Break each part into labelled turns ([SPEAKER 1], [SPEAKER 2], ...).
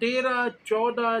[SPEAKER 1] 13-14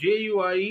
[SPEAKER 1] JUI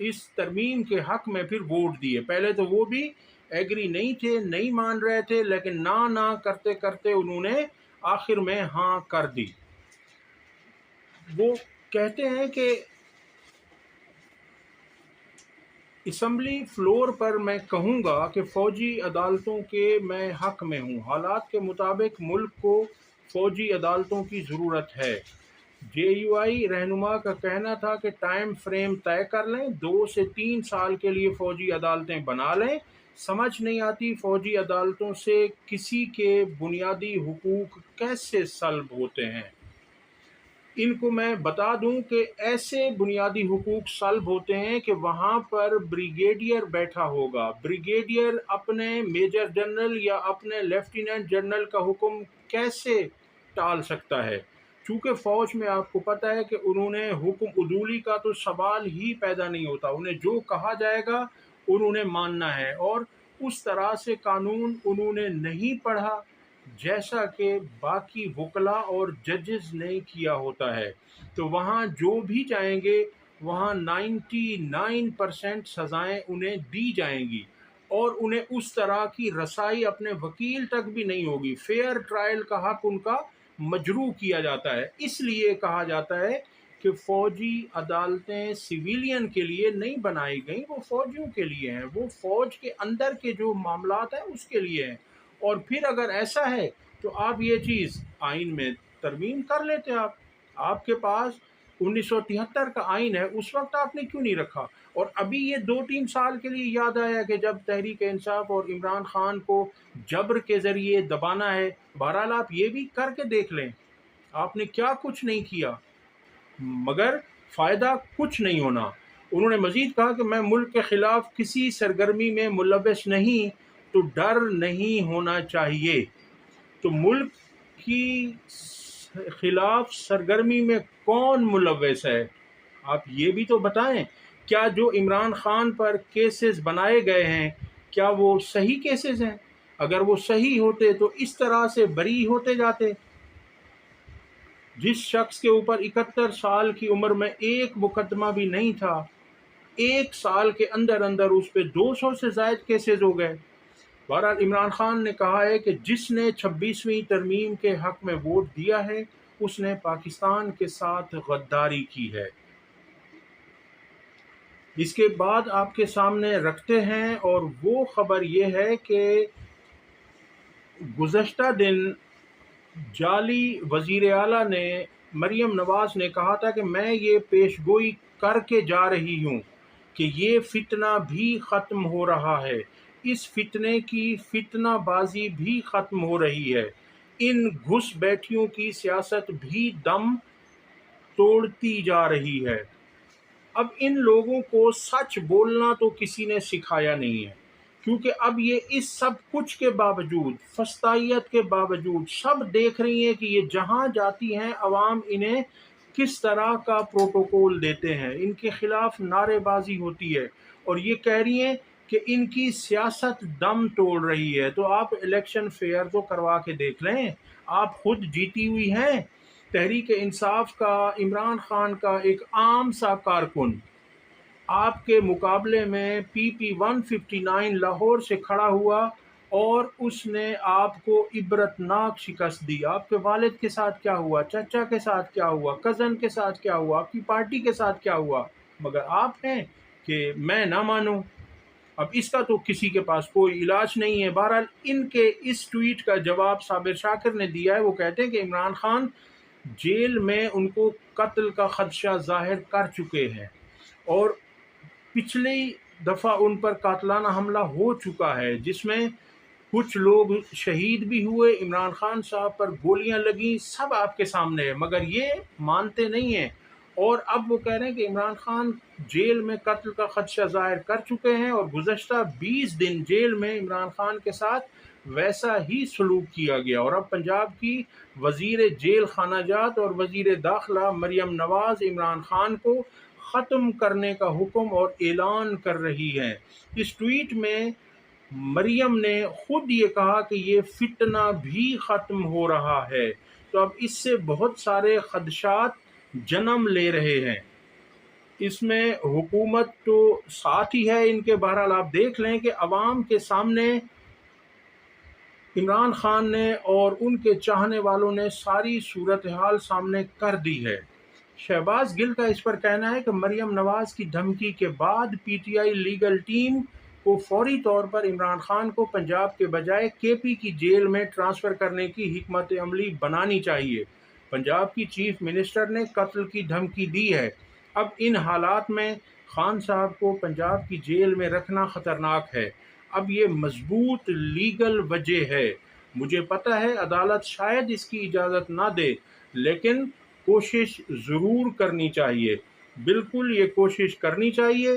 [SPEAKER 1] اس ترمیم کے حق میں پھر ووٹ دیے. پہلے تو وہ بھی ایگری نہیں تھے، نہیں مان رہے تھے، لیکن نہ کرتے کرتے انہوں نے آخر میں ہاں کر دی. وہ کہتے ہیں کہ اسمبلی فلور پر میں کہوں گا کہ فوجی عدالتوں کے میں حق میں ہوں. حالات کے مطابق ملک کو فوجی عدالتوں کی ضرورت ہے. جے یو آئی رہنما کا کہنا تھا کہ ٹائم فریم طے کر لیں، 2 سے 3 سال کے لیے فوجی عدالتیں بنا لیں. سمجھ نہیں آتی فوجی عدالتوں سے کسی کے بنیادی حقوق کیسے سلب ہوتے ہیں. ان کو میں بتا دوں کہ ایسے بنیادی حقوق سلب ہوتے ہیں کہ وہاں پر بریگیڈیئر بیٹھا ہوگا. بریگیڈیئر اپنے میجر جنرل یا اپنے لیفٹیننٹ جنرل کا حکم کیسے ٹال سکتا ہے؟ چونکہ فوج میں آپ کو پتہ ہے کہ انہوں نے حکم عدولی کا تو سوال ہی پیدا نہیں ہوتا. انہیں جو کہا جائے گا انہوں نے ماننا ہے، اور اس طرح سے قانون انہوں نے نہیں پڑھا جیسا کہ باقی وکلاء اور ججز نے کیا ہوتا ہے. تو وہاں جو بھی جائیں گے وہاں 99% سزائیں انہیں دی جائیں گی، اور انہیں اس طرح کی رسائی اپنے وکیل تک بھی نہیں ہوگی. فیئر ٹرائل کا حق ان کا مجروح کیا جاتا ہے. اس لیے کہا جاتا ہے کہ فوجی عدالتیں سویلین کے لیے نہیں بنائی گئیں، وہ فوجیوں کے لیے ہیں، وہ فوج کے اندر کے جو معاملات ہیں اس کے لیے ہیں. اور پھر اگر ایسا ہے تو آپ یہ چیز آئین میں ترمیم کر لیتے. آپ کے پاس 1973 کا آئین ہے، اس وقت آپ نے کیوں نہیں رکھا؟ اور ابھی یہ 2-3 سال کے لیے یاد آیا کہ جب تحریک انصاف اور عمران خان کو جبر کے ذریعے دبانا ہے. بہرحال آپ یہ بھی کر کے دیکھ لیں، آپ نے کیا کچھ نہیں کیا، مگر فائدہ کچھ نہیں ہونا. انہوں نے مزید کہا کہ میں ملک کے خلاف کسی سرگرمی میں ملوث نہیں، تو ڈر نہیں ہونا چاہیے. تو ملک کی خلاف سرگرمی میں کون ملوث ہے؟ آپ یہ بھی تو بتائیں. کیا جو عمران خان پر کیسز بنائے گئے ہیں کیا وہ صحیح کیسز ہیں؟ اگر وہ صحیح ہوتے تو اس طرح سے بری ہوتے جاتے. جس شخص کے اوپر 71 سال کی عمر میں ایک مقدمہ بھی نہیں تھا، 1 سال کے اندر اندر اس پہ 200 سے زائد کیسز ہو گئے. بہرحال عمران خان نے کہا ہے کہ جس نے 26ویں ترمیم کے حق میں ووٹ دیا ہے اس نے پاکستان کے ساتھ غداری کی ہے. اس کے بعد آپ کے سامنے رکھتے ہیں، اور وہ خبر یہ ہے کہ گزشتہ دن جعلی وزیر اعلیٰ نے مریم نواز نے کہا تھا کہ میں یہ پیش گوئی کر کے جا رہی ہوں کہ یہ فتنہ بھی ختم ہو رہا ہے، اس فتنے کی فتنہ بازی بھی ختم ہو رہی ہے، ان گھس بیٹھیوں کی سیاست بھی دم توڑتی جا رہی ہے. اب ان لوگوں کو سچ بولنا تو کسی نے سکھایا نہیں ہے، کیونکہ اب یہ اس سب کچھ کے باوجود، فسطائیت کے باوجود، سب دیکھ رہی ہیں کہ یہ جہاں جاتی ہیں عوام انہیں کس طرح کا پروٹوکول دیتے ہیں، ان کے خلاف نعرے بازی ہوتی ہے، اور یہ کہہ رہی ہیں کہ ان کی سیاست دم توڑ رہی ہے. تو آپ الیکشن فیئر تو کروا کے دیکھ لیں، آپ خود جیتی ہوئی ہیں. تحریک انصاف کا عمران خان کا ایک عام سا کارکن آپ کے مقابلے میں پی 159 لاہور سے کھڑا ہوا اور اس نے آپ کو عبرتناک شکست دی. آپ کے والد کے ساتھ کیا ہوا، چچا کے ساتھ کیا ہوا، کزن کے ساتھ کیا ہوا، آپ کی پارٹی کے ساتھ کیا ہوا، مگر آپ ہیں کہ میں نہ مانوں. اب اس کا تو کسی کے پاس کوئی علاج نہیں ہے. بہرحال ان کے اس ٹویٹ کا جواب صابر شاکر نے دیا ہے. وہ کہتے ہیں کہ عمران خان جیل میں ان کو قتل کا خدشہ ظاہر کر چکے ہیں، اور پچھلی دفعہ ان پر قاتلانہ حملہ ہو چکا ہے جس میں کچھ لوگ شہید بھی ہوئے، عمران خان صاحب پر گولیاں لگیں، سب آپ کے سامنے ہے، مگر یہ مانتے نہیں ہیں. اور اب وہ کہہ رہے ہیں کہ عمران خان جیل میں قتل کا خدشہ ظاہر کر چکے ہیں، اور گزشتہ 20 دن جیل میں عمران خان کے ساتھ ویسا ہی سلوک کیا گیا. اور اب پنجاب کی وزیر جیل خانہ جات اور وزیر داخلہ مریم نواز عمران خان کو ختم کرنے کا حکم اور اعلان کر رہی ہیں. اس ٹویٹ میں مریم نے خود یہ کہا کہ یہ فتنہ بھی ختم ہو رہا ہے. تو اب اس سے بہت سارے خدشات جنم لے رہے ہیں. اس میں حکومت تو ساتھ ہی ہے ان کے، بہرحال آپ دیکھ لیں کہ عوام کے سامنے عمران خان نے اور ان کے چاہنے والوں نے ساری صورتحال سامنے کر دی ہے۔ شہباز گل کا اس پر کہنا ہے کہ مریم نواز کی دھمکی کے بعد P T I legal team کو فوری طور پر عمران خان کو پنجاب کے بجائے کے پی کی جیل میں ٹرانسفر کرنے کی حکمت عملی بنانی چاہیے۔ پنجاب کی چیف منسٹر نے قتل کی دھمکی دی ہے۔ اب ان حالات میں خان صاحب کو پنجاب کی جیل میں رکھنا خطرناک ہے۔ اب یہ مضبوط لیگل وجہ ہے۔ مجھے پتہ ہے عدالت شاید اس کی اجازت نہ دے، لیکن کوشش ضرور کرنی چاہیے۔ بالکل یہ کوشش کرنی چاہیے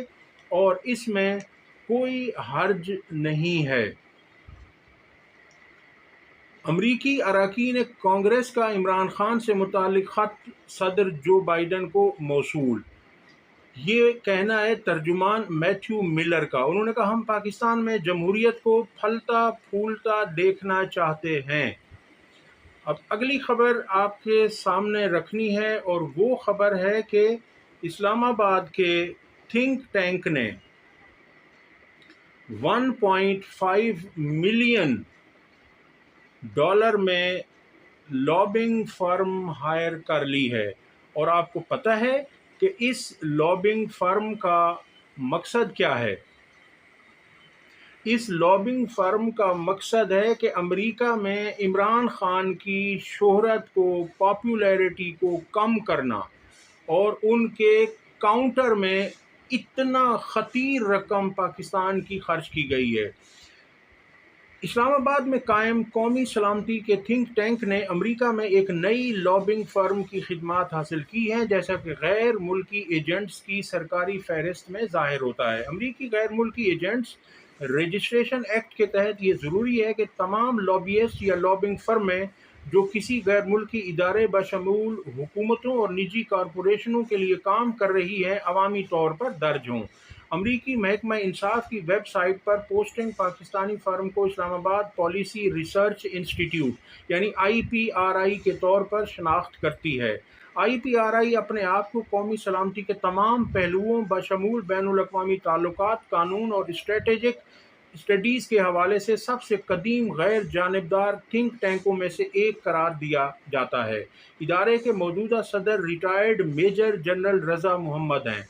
[SPEAKER 1] اور اس میں کوئی حرج نہیں ہے۔ امریکی اراکین کانگریس کا عمران خان سے متعلق خط صدر جو بائیڈن کو موصول۔ یہ کہنا ہے ترجمان میتھیو ملر کا۔ انہوں نے کہا ہم پاکستان میں جمہوریت کو پھلتا پھولتا دیکھنا چاہتے ہیں۔ اب اگلی خبر آپ کے سامنے رکھنی ہے اور وہ خبر ہے کہ اسلام آباد کے تھنک ٹینک نے 1.5 ملین ڈالر میں لابنگ فرم ہائر کر لی ہے، اور آپ کو پتہ ہے کہ اس لابنگ فرم کا مقصد کیا ہے؟ اس لابنگ فرم کا مقصد ہے کہ امریکہ میں عمران خان کی شہرت کو، پاپولیرٹی کو کم کرنا، اور ان کے کاؤنٹر میں اتنا خطیر رقم پاکستان کی خرچ کی گئی ہے۔ اسلام آباد میں قائم قومی سلامتی کے تھنک ٹینک نے امریکہ میں ایک نئی لابنگ فرم کی خدمات حاصل کی ہیں، جیسا کہ غیر ملکی ایجنٹس کی سرکاری فہرست میں ظاہر ہوتا ہے۔ امریکی غیر ملکی ایجنٹس رجسٹریشن ایکٹ کے تحت یہ ضروری ہے کہ تمام لابیسٹ یا لابنگ فرمیں جو کسی غیر ملکی ادارے بشمول حکومتوں اور نجی کارپوریشنوں کے لیے کام کر رہی ہیں، عوامی طور پر درج ہوں۔ امریکی محکمہ انصاف کی ویب سائٹ پر پوسٹنگ پاکستانی فرم کو اسلام آباد پالیسی ریسرچ انسٹی ٹیوٹ یعنی IPRI کے طور پر شناخت کرتی ہے۔ IPRI اپنے آپ کو قومی سلامتی کے تمام پہلوؤں بشمول بین الاقوامی تعلقات، قانون اور اسٹریٹجک اسٹڈیز کے حوالے سے سب سے قدیم غیر جانبدار تھنک ٹینکوں میں سے ایک قرار دیا جاتا ہے۔ ادارے کے موجودہ صدر ریٹائرڈ میجر جنرل رضا محمد ہیں۔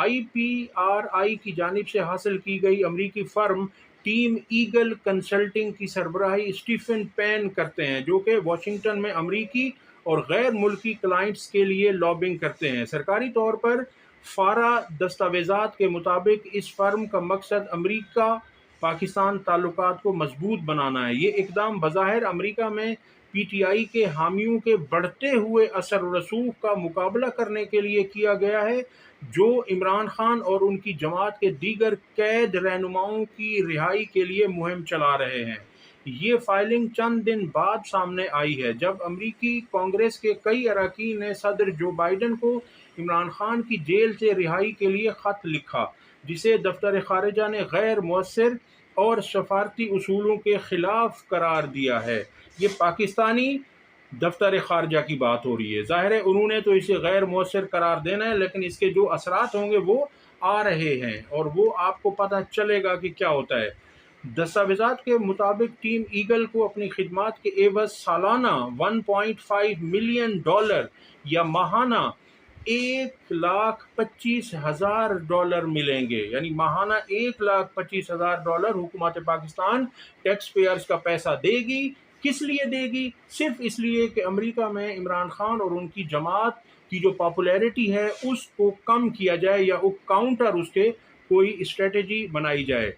[SPEAKER 1] IPRI کی جانب سے حاصل کی گئی امریکی فرم ٹیم ایگل کنسلٹنگ کی سربراہی اسٹیفن پین کرتے ہیں، جو کہ واشنگٹن میں امریکی اور غیر ملکی کلائنٹس کے لیے لابنگ کرتے ہیں۔ سرکاری طور پر فارا دستاویزات کے مطابق اس فرم کا مقصد امریکہ پاکستان تعلقات کو مضبوط بنانا ہے۔ یہ اقدام بظاہر امریکہ میں پی ٹی آئی کے حامیوں کے بڑھتے ہوئے اثر و رسوخ کا مقابلہ کرنے کے لیے کیا گیا ہے، جو عمران خان اور ان کی جماعت کے دیگر قید رہنماؤں کی رہائی کے لیے مہم چلا رہے ہیں۔ یہ فائلنگ چند دن بعد سامنے آئی ہے جب امریکی کانگریس کے کئی اراکین نے صدر جو بائیڈن کو عمران خان کی جیل سے رہائی کے لیے خط لکھا، جسے دفتر خارجہ نے غیر مؤثر اور سفارتی اصولوں کے خلاف قرار دیا ہے۔ یہ پاکستانی دفتر خارجہ کی بات ہو رہی ہے۔ ظاہر ہے انہوں نے تو اسے غیر مؤثر قرار دینا ہے، لیکن اس کے جو اثرات ہوں گے وہ آ رہے ہیں اور وہ آپ کو پتہ چلے گا کہ کیا ہوتا ہے۔ دستاویزات کے مطابق ٹیم ایگل کو اپنی خدمات کے عوض سالانہ 1.5 ملین ڈالر یا ماہانہ $1,25,000 ملیں گے، یعنی ماہانہ $1,25,000 حکومت پاکستان ٹیکس پیئرز کا پیسہ دے گی۔ کس لیے دے گی؟ صرف اس لیے کہ امریکہ میں عمران خان اور ان کی جماعت کی جو پاپولیرٹی ہے اس کو کم کیا جائے یا کاؤنٹر اس کے کوئی اسٹریٹجی بنائی جائے۔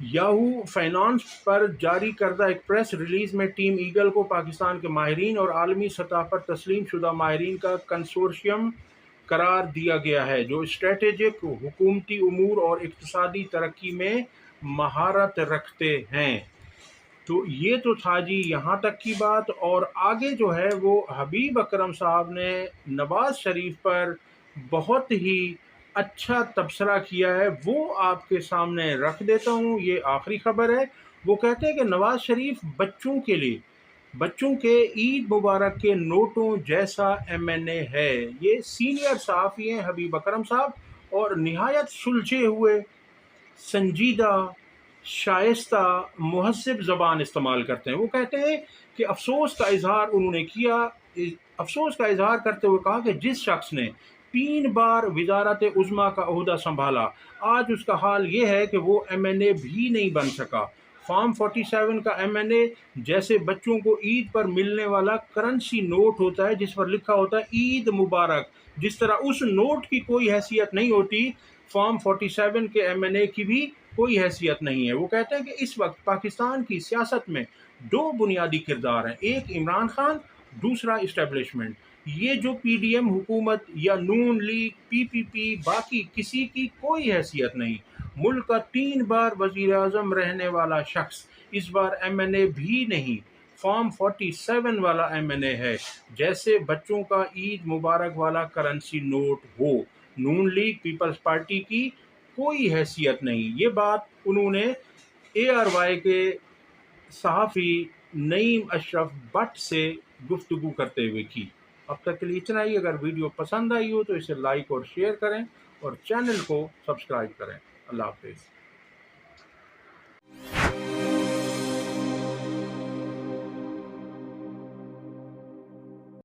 [SPEAKER 1] یاہو فائنانس پر جاری کردہ ایک پریس ریلیز میں ٹیم ایگل کو پاکستان کے ماہرین اور عالمی سطح پر تسلیم شدہ ماہرین کا کنسورشیم قرار دیا گیا ہے، جو اسٹریٹجک، حکومتی امور اور اقتصادی ترقی میں مہارت رکھتے ہیں۔ تو یہ تو تھا جی یہاں تک کی بات، اور آگے جو ہے وہ حبیب اکرم صاحب نے نواز شریف پر بہت ہی اچھا تبصرہ کیا ہے، وہ آپ کے سامنے رکھ دیتا ہوں۔ یہ آخری خبر ہے۔ وہ کہتے ہیں کہ نواز شریف بچوں کے لیے بچوں کے عید مبارک کے نوٹوں جیسا ایم این اے ہے۔ یہ سینئر صحافی ہیں حبیب اکرم صاحب، اور نہایت سلجھے ہوئے، سنجیدہ، شائستہ، مہذب زبان استعمال کرتے ہیں۔ وہ کہتے ہیں کہ افسوس کا اظہار انہوں نے کیا، افسوس کا اظہار کرتے ہوئے کہا کہ جس شخص نے 3 بار وزارت عظمیٰ کا عہدہ سنبھالا، آج اس کا حال یہ ہے کہ وہ ایم این اے بھی نہیں بن سکا۔ فارم 47 کا ایم این اے جیسے بچوں کو عید پر ملنے والا کرنسی نوٹ ہوتا ہے جس پر لکھا ہوتا ہے عید مبارک، جس طرح اس نوٹ کی کوئی حیثیت نہیں ہوتی، فارم 47 کے ایم این اے کی بھی کوئی حیثیت نہیں ہے۔ وہ کہتے ہیں کہ اس وقت پاکستان کی سیاست میں 2 بنیادی کردار ہیں، ایک عمران خان، دوسرا اسٹیبلشمنٹ۔ یہ جو پی ڈی ایم حکومت یا نون لیگ، پی پی پی، باقی کسی کی کوئی حیثیت نہیں۔ ملک کا 3 بار وزیر اعظم رہنے والا شخص اس بار ایم این اے بھی نہیں، فارم 47 والا ایم این اے ہے، جیسے بچوں کا عید مبارک والا کرنسی نوٹ ہو۔ نون لیگ پیپلز پارٹی کی کوئی حیثیت نہیں۔ یہ بات انہوں نے اے آر وائی کے صحافی نعیم اشرف بٹ سے گفتگو کرتے ہوئے کی۔ اب تک کے لیے اتنا ہی۔ اگر ویڈیو پسند آئی ہو تو اسے لائک اور شیئر کریں، اور چینل کو سبسکرائب کریں۔ اللہ حافظ۔